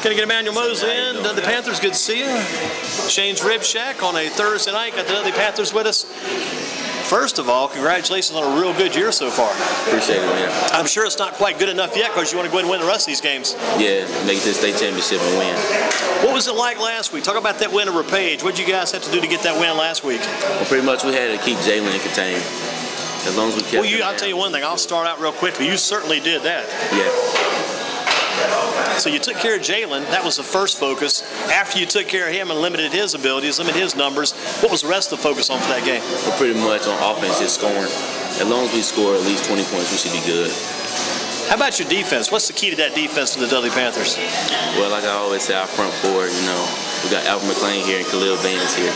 Gonna get Emmanuel Mosley in. Dudley Panthers, good to see you. Shane's Rib Shack on a Thursday night. Got the Dudley Panthers with us. First of all, congratulations on a real good year so far. Appreciate it, man. I'm sure it's not quite good enough yet because you want to go ahead and win the rest of these games. Yeah, make it to the state championship and win. What was it like last week? Talk about that win over Page. What did you guys have to do to get that win last week? Well, pretty much we had to keep Jalen contained. As long as we kept I'll tell you one thing. I'll start out real quickly. You certainly did that. Yeah. So you took care of Jalen. That was the first focus. After you took care of him and limited his abilities, limited his numbers, what was the rest of the focus on for that game? We're pretty much on offense, just scoring. As long as we score at least 20 points, we should be good. How about your defense? What's the key to that defense for the Dudley Panthers? Well, like I always say, our front four, we got Albert McClain here and Khalil Baines here.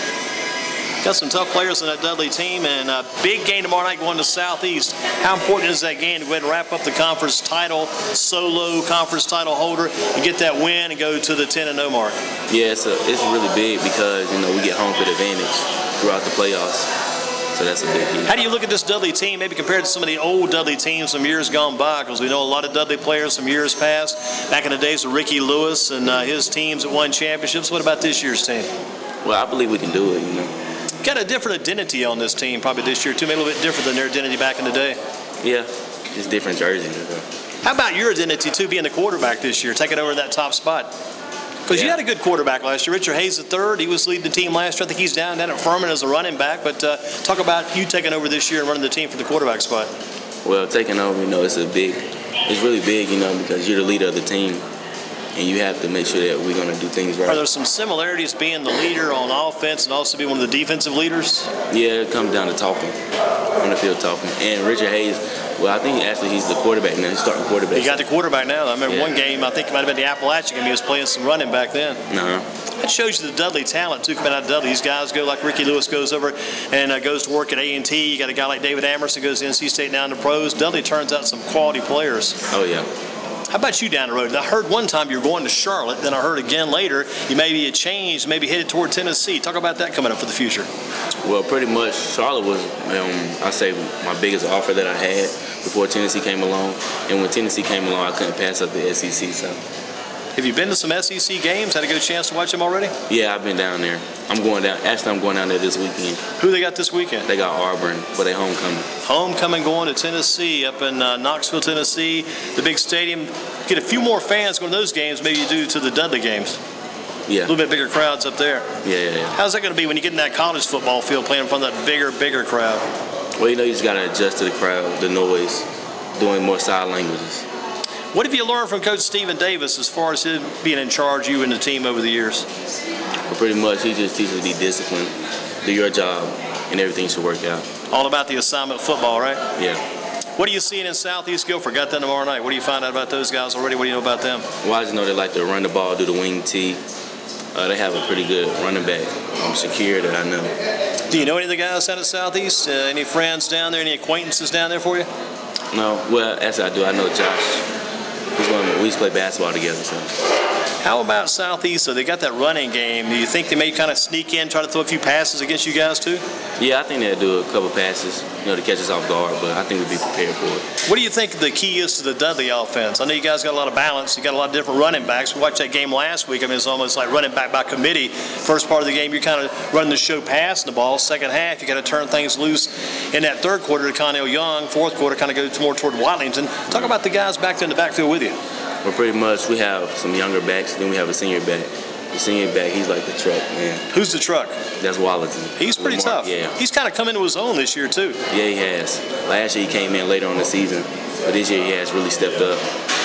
Got some tough players on that Dudley team, and a big game tomorrow night going to Southeast. How important is that game to go ahead and wrap up the conference title, solo conference title holder, and get that win and go to the 10-0 mark? Yeah, it's really big because, we get home field advantage throughout the playoffs. So that's a big key. How do you look at this Dudley team, maybe compared to some of the old Dudley teams from years gone by? Because we know a lot of Dudley players from years past, back in the days of Ricky Lewis and his teams that won championships. What about this year's team? Well, I believe we can do it, Got a different identity on this team probably this year, too. Maybe a little bit different than their identity back in the day. Yeah, just different jerseys. How about your identity, too, being the quarterback this year, taking over that top spot? Because you had a good quarterback last year. Richard Hayes III, he was leading the team last year. I think he's down at Furman as a running back. But talk about you taking over this year and running the team for the quarterback spot. Well, taking over, it's really big, because you're the leader of the team. And you have to make sure that we're going to do things right. Are there some similarities being the leader on offense and also being one of the defensive leaders? Yeah, it comes down to talking, on the field talking. And Richard Hayes, well, I think actually he's the quarterback now. He's starting quarterback. He got the quarterback now. I remember one game, I think it might have been the Appalachian game, he was playing some running back then. That shows you the Dudley talent, too, coming out of Dudley. These guys go like Ricky Lewis goes over and goes to work at A&T. You got a guy like David Amerson goes to NC State down to pros. Dudley turns out some quality players. Oh, yeah. How about you down the road? I heard one time you were going to Charlotte, then I heard again later you maybe had changed, maybe headed toward Tennessee. Talk about that coming up for the future. Well, pretty much Charlotte was, I say, my biggest offer that I had before Tennessee came along. And when Tennessee came along, I couldn't pass up the SEC. So. Have you been to some SEC games? Had a good chance to watch them already? Yeah, I've been down there. I'm going down there this weekend. Who they got this weekend? They got Auburn for their homecoming. Homecoming going to Tennessee, up in Knoxville, Tennessee, the big stadium. Get a few more fans going to those games, maybe you do to the Dudley games. Yeah. A little bit bigger crowds up there. Yeah. How's that going to be when you get in that college football field playing in front of that bigger crowd? Well, you just got to adjust to the crowd, the noise, doing more sign languages. What have you learned from Coach Stephen Davis as far as him being in charge, you and the team over the years? Well, pretty much, he just teaches us to be disciplined, do your job, and everything should work out. All about the assignment football, right? Yeah. What are you seeing in Southeast Guilford? Got that tomorrow night. What do you find out about those guys already? What do you know about them? Well, I just know they like to run the ball, do the wing tee. They have a pretty good running back, Shakir, that I know. Do you know any of the guys down at Southeast? Any friends down there? Any acquaintances down there for you? No. Well, actually, I do. I know Josh. We used to play basketball together. So. How about Southeast? So they got that running game. Do you think they may kind of sneak in, try to throw a few passes against you guys too? Yeah, I think they'll do a couple passes, to catch us off guard, but I think we'll be prepared for it. What do you think the key is to the Dudley offense? I know you guys got a lot of balance. You got a lot of different running backs. We watched that game last week. I mean, it's almost like running back by committee. First part of the game, you're kind of running the show passing the ball. Second half, you got to turn things loose in that third quarter to Connell Young. Fourth quarter kind of goes more toward Watlington. Talk about the guys back there in the backfield with you. Well, pretty much we have some younger backs, then we have a senior back. The senior back, he's like the truck, man. Who's the truck? That's Wallaton. He's pretty tough. Yeah. He's kind of come into his own this year, too. Yeah, he has. Last year he came in later on the season, but this year he has really stepped up.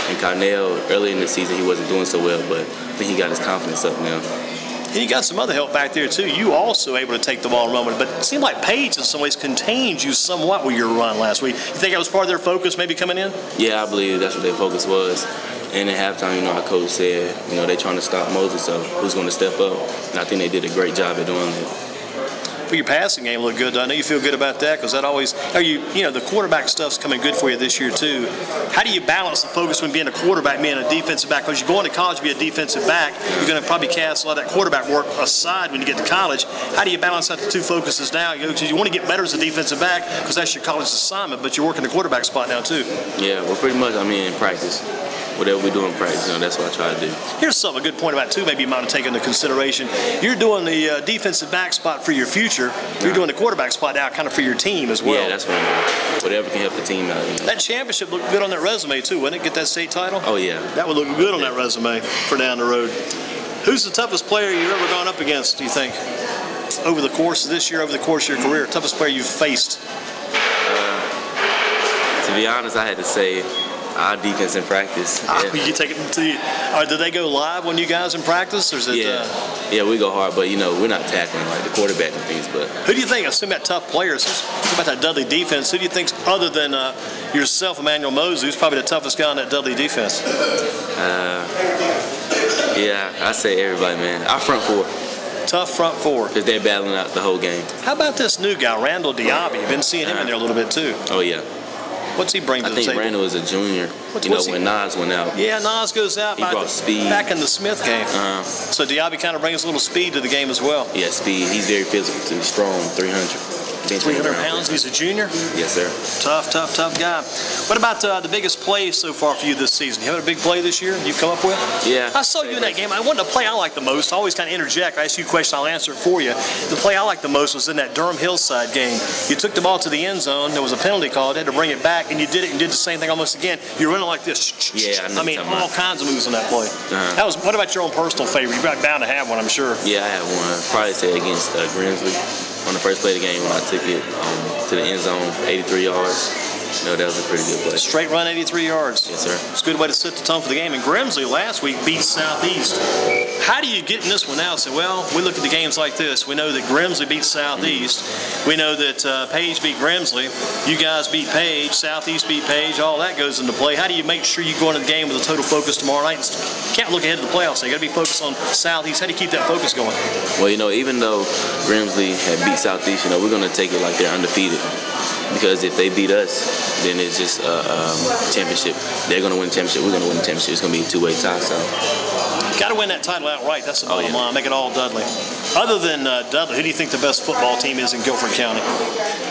And Connell, early in the season, he wasn't doing so well, but I think he got his confidence up now. And you got some other help back there, too. You also able to take the ball and run with it. But it seemed like Page, in some ways, contained you somewhat with your run last week. You think that was part of their focus maybe coming in? Yeah, I believe that's what their focus was. And at halftime, our coach said, they're trying to stop Moses, so who's going to step up? And I think they did a great job at doing that. But your passing game looked good. I know you feel good about that because that always, the quarterback stuff's coming good for you this year too. How do you balance the focus when being a quarterback, being a defensive back? Because you're going to college to be a defensive back, you're going to probably cast a lot of that quarterback work aside when you get to college. How do you balance out the two focuses now? Because you want to get better as a defensive back because that's your college assignment, but you're working the quarterback spot now too. Yeah, well, pretty much, in practice. whatever we do in practice, that's what I try to do. Here's something, a good point about, too, maybe you might have taken into consideration. You're doing the defensive back spot for your future. You're doing the quarterback spot now kind of for your team as well. Yeah, that's what I'm doing. Whatever can help the team out. That championship looked good on that resume, too, wouldn't it? Get that state title? Oh, yeah. That would look good on that resume for down the road. Who's the toughest player you've ever gone up against, do you think? Over the course of this year, over the course of your career, toughest player you've faced? To be honest, I had to say our defense in practice. Yeah. You take it to do they go live when you guys in practice, or is it? Yeah, we go hard, but we're not tackling like the quarterback and things. But who do you think? Assuming that tough players, think about that Dudley defense. Who do you think, other than yourself, Emmanuel Moses, who's probably the toughest guy on that Dudley defense? Yeah, I say everybody, man. Our front four. Tough front four. Because they're battling out the whole game. How about this new guy, Randall Diaby? You've been seeing him in there a little bit too. Oh yeah. What's he bring to the table? I think Randall is a junior. When Nas went out. Yeah, Nas goes out. He brought speed. Back in the Smith game. So Diaby kind of brings a little speed to the game as well. Yeah, speed. He's very physical too. Strong, 300. 300 pounds. He's a junior? Yes, sir. Tough guy. What about the biggest play so far for you this season? You having a big play this year you've come up with? Yeah. I saw you in that game. I wanted the play I like the most. I always kind of interject. I ask you a question, I'll answer it for you. The play I like the most was in that Durham Hillside game. You took the ball to the end zone. There was a penalty called. They had to bring it back, and you did it and did the same thing almost again. You're running like this. Yeah, I mean, all kinds of moves on that play. That was. What about your own personal favorite? You're bound to have one, I'm sure. Yeah, I have one. Probably say against Grimsley. On the first play of the game when I took it to the end zone, 83 yards. That was a pretty good play. Straight run, 83 yards. Yes, sir. It's a good way to set the tone for the game. And Grimsley last week beat Southeast. How do you get in this one now and say, well, we look at the games like this. We know that Grimsley beat Southeast. We know that Page beat Grimsley. You guys beat Page. Southeast beat Page. All that goes into play. How do you make sure you go into the game with a total focus tomorrow night? You can't look ahead to the playoffs. You got to be focused on Southeast. How do you keep that focus going? Well, even though Grimsley had beat Southeast, we're going to take it like they're undefeated. Because if they beat us, then it's just a championship. They're going to win the championship. We're going to win the championship. It's going to be a two-way tie. So, got to win that title outright. That's the bottom line. Make it all Dudley. Other than Dudley, who do you think the best football team is in Guilford County?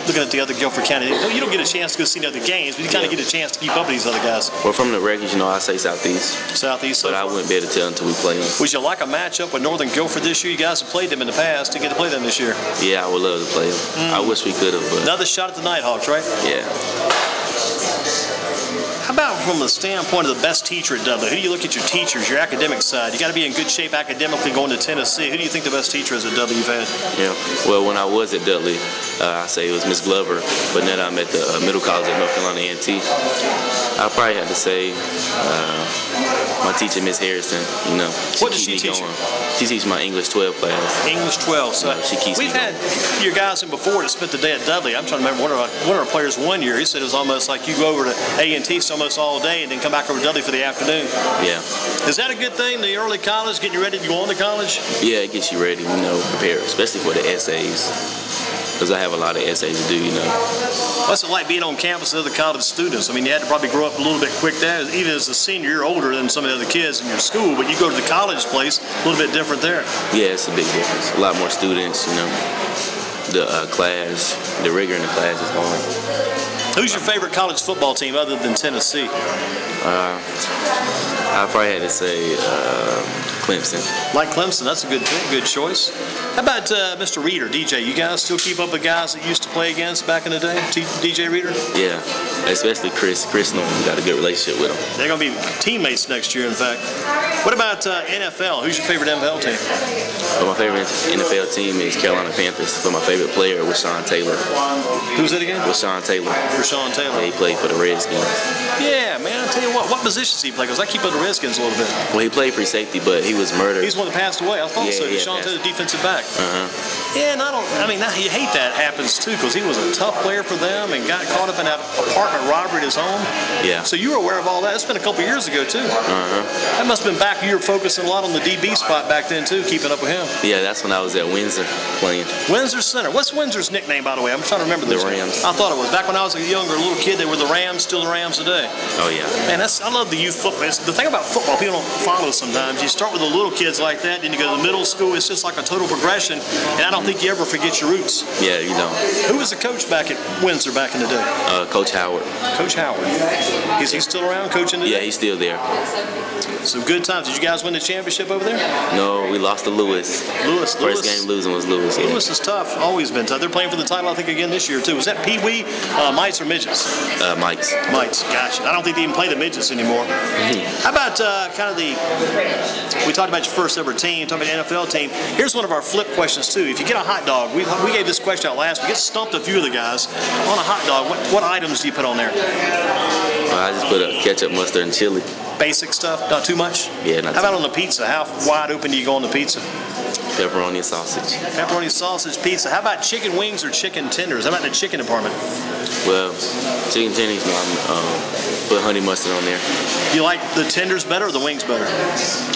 Looking at the other Guilford County, you don't get a chance to go see the other games, but you kind of get a chance to keep up with these other guys. Well, from the records, I say Southeast. Southeast. But I wouldn't be able to tell until we play them. Would you like a matchup with Northern Guilford this year? You guys have played them in the past. To get to play them this year. Yeah, I would love to play them. I wish we could have. But another shot at the Nighthawks, right? Yeah. How about from the standpoint of the best teacher at Dudley? Who do you look at your teachers, your academic side? You got to be in good shape academically going to Tennessee. Who do you think the best teacher is at Dudley you've had? Yeah, well, when I was at Dudley, I say it was Miss Glover, but now I'm at the Middle College at North Carolina A&T. I probably had to say my teacher, Miss Harrison. What does she teach you? She teaches my English 12 class. English 12. So she keeps we've had your guys in before that spent the day at Dudley. I'm trying to remember one of our players one year. He said it was almost like you go over to A&T almost all day and then come back over to Dudley for the afternoon. Yeah. Is that a good thing? The early college, getting you ready to go on to college? Yeah, it gets you ready. Prepared, especially for the essays. Because I have a lot of essays to do, What's it like being on campus with other college students? I mean, you had to probably grow up a little bit quick there. Even as a senior, you're older than some of the other kids in your school, but you go to the college place, a little bit different there. Yeah, it's a big difference. A lot more students, The class, the rigor in the class is hard. Who's your favorite college football team other than Tennessee? I probably had to say Clemson. Like Clemson, that's a good choice. How about Mr. Reeder, DJ? You guys still keep up with guys that you used to play against back in the day? DJ Reeder? Yeah, especially Chris. Chris Norman, got a good relationship with him. They're going to be teammates next year, in fact. What about NFL? Who's your favorite NFL team? Well, my favorite NFL team is Carolina Panthers, but my favorite player was Sean Taylor. Who's that again? Rashawn Taylor. Rashawn Taylor. Yeah, he played for the Redskins. Yeah, man, I tell you what positions he played? Because I keep up with the Redskins a little bit. Well, he played free safety, but he was murdered. He's one that passed away. I thought so. Rashawn Taylor, defensive back. Yeah, and you hate that happens too, because he was a tough player for them and got caught up in that apartment robbery at his home. Yeah. So you were aware of all that. It's been a couple years ago too. That must have been back. You were focusing a lot on the DB spot back then too, keeping up with him. Yeah, that's when I was at Windsor playing. Windsor Center. What's Windsor's nickname, by the way? I'm trying to remember this. The Rams. I thought it was. Back when I was a little kid, they were the Rams, still the Rams today. Oh, yeah. Man, I love the youth football. The thing about football, people don't follow sometimes. You start with a the little kids like that, then you go to the middle school. It's just like a total progression, and I don't think you ever forget your roots. Yeah, you don't. Who was the coach back at Windsor back in the day? Coach Howard. Coach Howard. Is he still around coaching today? Yeah, he's still there. Some good times. Did you guys win the championship over there? No, we lost to Lewis. First game losing was Lewis. Yeah. Lewis is tough. Always been tough. They're playing for the title, I think, again this year, too. Was that Pee Wee, mites, or midgets? Mites. Mites, gotcha. I don't think they even play the midgets anymore. How about kind of we talked about your first ever team, talking about the NFL team. Here's one of our flip questions, too. If you get a hot dog, we gave this question out last week. Get stumped a few of the guys. On a hot dog, what items do you put on there? I just put ketchup, mustard, and chili. Basic stuff, not too much? Yeah, not too much. How about on the pizza? How wide open do you go on the pizza? Pepperoni and sausage. Pepperoni sausage pizza. How about chicken wings or chicken tenders? How about in the chicken department? Well, chicken tenders, put honey mustard on there. You like the tenders better or the wings better?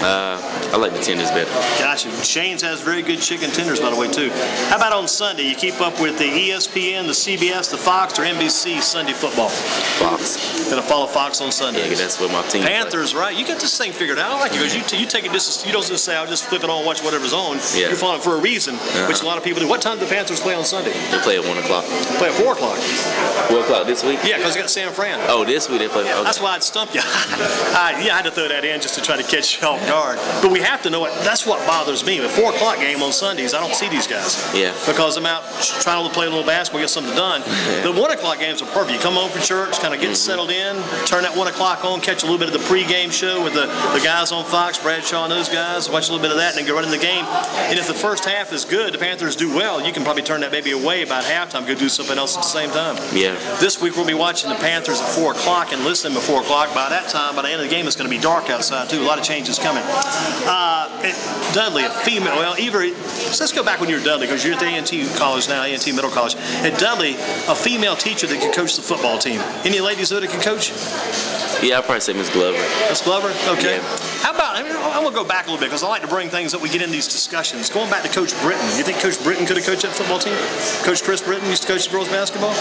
I like the tenders better. Gotcha. Shane's has very good chicken tenders, by the way, too. How about on Sunday? You keep up with the ESPN, the CBS, the Fox, or NBC Sunday football? Fox. Gonna follow Fox on Sunday. Yeah, that's what my team Panthers, right? You got this thing figured out. I like it because you take it just, you don't just say, I'll just flip it on, watch whatever's on. Yeah. You're following it for a reason, which a lot of people do. What time do the Panthers play on Sunday? They play at 1 o'clock. Play at 4 o'clock. 4 o'clock this week? Yeah, because they got San Fran. Oh, this week they play. Yeah, okay. that's why I'd stump you. I had to throw that in just to try to catch you off guard. But we have to know it. That's what bothers me. The 4 o'clock game on Sundays, I don't see these guys. Yeah. Because I'm out trying to play a little basketball, get something done. The 1 o'clock games are perfect. You come home from church, kind of get settled in, turn that 1 o'clock on, catch a little bit of the pregame show with the guys on Fox, Bradshaw and those guys, watch a little bit of that, and then go right in the game. And if the first half is good, the Panthers do well, you can probably turn that baby away about halftime, go do something else at the same time. Yeah. This week we'll be watching the Panthers at 4 o'clock and listening at 4 o'clock. By that time, by the end of the game, it's going to be dark outside, too. A lot of changes coming. Dudley, a female, well, so let's go back when you were Dudley, because you're at the A&T college now, A&T Middle College. At Dudley, a female teacher that can coach the football team. Any ladies that can coach? Yeah, I'd probably say Miss Glover. Miss Glover? Okay. Yeah. How about, I'm going to go back a little bit, because I like to bring things up we get in these discussions. Going back to Coach Britton, you think Coach Britton could have coached that football team? Coach Chris Britton used to coach the girls basketball?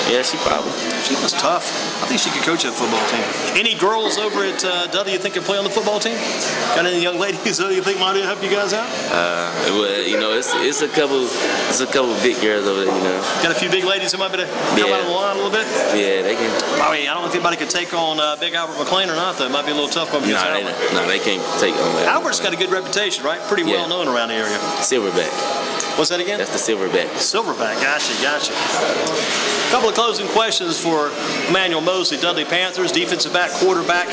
Yeah, she probably. She was tough. I think she could coach that football team. Any girls over at Dudley you think can play on the football team? Got any young ladies that you think might help you guys out? Well, you know, it's a couple big girls over there, you know. Got a few big ladies that might be able to help out on the line a little bit? Yeah, they can. I mean, I don't know if anybody could take on Big Albert McLean or not, though. It might be a little tough going against Albert. No, they can't take on that. Albert's got a good reputation, right? Pretty well known around the area. Silverback. What's that again? That's the Silverback. Silverback, gotcha. A couple of closing questions for Emmanuel Mosley, Dudley Panthers, defensive back, quarterback.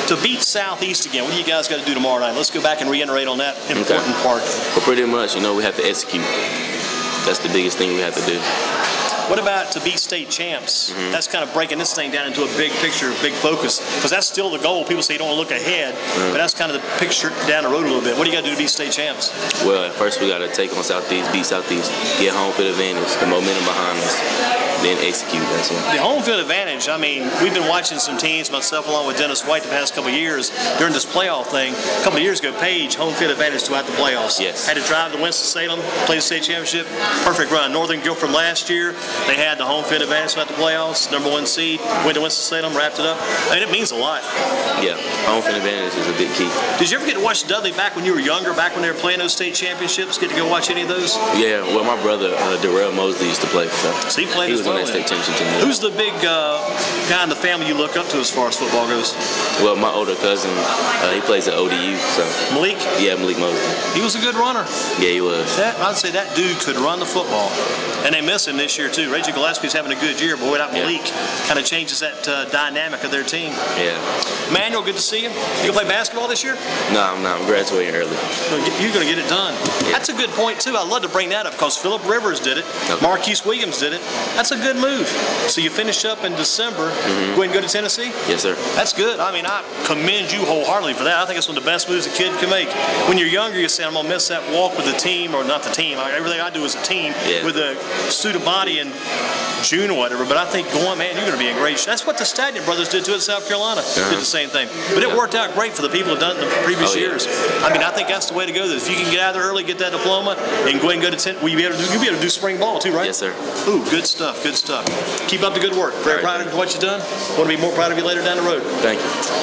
To beat Southeast again, what do you guys got to do tomorrow night? Let's go back and reiterate on that important part. Well, pretty much, you know, we have to execute. That's the biggest thing we have to do. What about to beat state champs? That's kind of breaking this thing down into a big picture, big focus, because that's still the goal. People say you don't want to look ahead, but that's kind of the picture down the road a little bit. What do you got to do to beat state champs? Well, at first we got to take on Southeast, beat Southeast, get home field advantage, the momentum behind us, then execute. That's what. The home field advantage, I mean, we've been watching some teams, myself along with Dennis White, the past couple of years during this playoff thing. A couple of years ago, Page, home field advantage throughout the playoffs. Yes. Had to drive to Winston-Salem, play the state championship. Perfect run. Northern Guilford last year, they had the home field advantage throughout the playoffs. #1 seed, went to Winston-Salem, wrapped it up. I mean, it means a lot. Yeah, home field advantage is a big key. Did you ever get to watch Dudley back when you were younger, back when they were playing those state championships? Get to go watch any of those? Yeah, well, my brother, Darrell Mosley, used to play. So he played as well. He was in that state championship team. Who's the big guy in the family you look up to as far as football goes? Well, my older cousin, he plays at ODU. So Malik? Yeah, Malik Mosley. He was a good runner. Yeah, he was. I'd say that dude could run the football. And they miss him this year, too. Reggie Gillespie's having a good year, but without Malik, kind of changes that dynamic of their team. Yeah. Manuel, good to see you. You going to play basketball this year? No, I'm not. I'm graduating early. You're going to get it done. Yeah. That's a good point, too. I'd love to bring that up because Phillip Rivers did it. Okay. Marquise Williams did it. That's a good move. So you finish up in December, go ahead and go to Tennessee? Yes, sir. That's good. I mean, I commend you wholeheartedly for that. I think it's one of the best moves a kid can make. When you're younger, you say, I'm going to miss that walk with the team, or not the team. Everything I do is a team with a student body in June or whatever. But I think going, man, you're going to be in great shape. That's what the Stadion brothers did to it in South Carolina. Did the same thing. But it worked out great for the people who have done it in the previous years. I mean, I think that's the way to go. If you can get out there early, get that diploma, and go ahead and go to Tennessee, you'll be able to do spring ball too, right? Yes, sir. Ooh, good stuff, good stuff. Keep up the good work. Very proud of what you've done. Want to be more proud of you later down the road. Thank you.